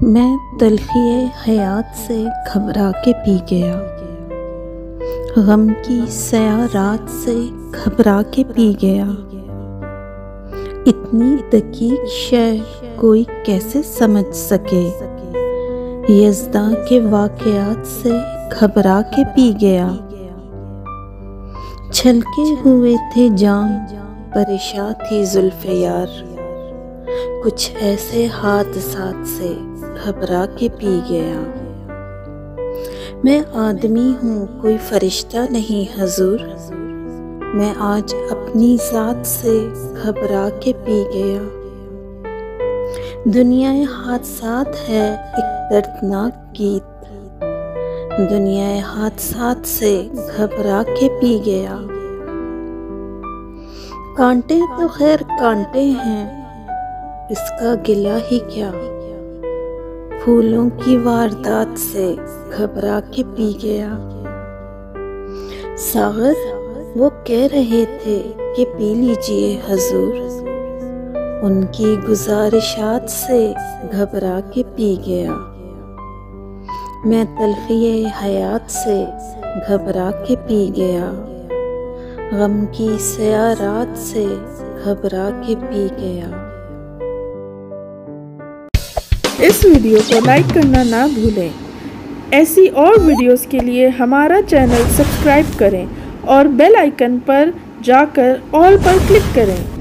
मैं तलखिए हयात से घबरा के पी गया, गम की सया रात से घबरा के पी गया। इतनी दकीक शय कोई कैसे समझ सके, यज़्दा के वाक़यात से घबरा के पी गया। छलके हुए थे जाम, परेशान थी जुल्फ़े यार, कुछ ऐसे हादसात से घबरा के पी गया। मैं आदमी हूँ, कोई फरिश्ता नहीं हजूर, मैं आज अपनी ज़ात से घबरा के पी गया। दुनियाए हादसात है एक दर्दनाक गीत, दुनियाए हादसात से घबरा के पी गया। कांटे तो खैर कांटे हैं, इसका गिला ही क्या, फूलों की वारदात से घबरा के पी गया। सागर वो कह रहे थे कि पी लीजिए हजूर, उनकी गुजारिशात से घबरा के पी गया। मैं तलखिए हयात से घबरा के पी गया, गम की सया रात से घबरा के पी गया। इस वीडियो को लाइक करना ना भूलें। ऐसी और वीडियोस के लिए हमारा चैनल सब्सक्राइब करें और बेल आइकन पर जाकर ऑल पर क्लिक करें।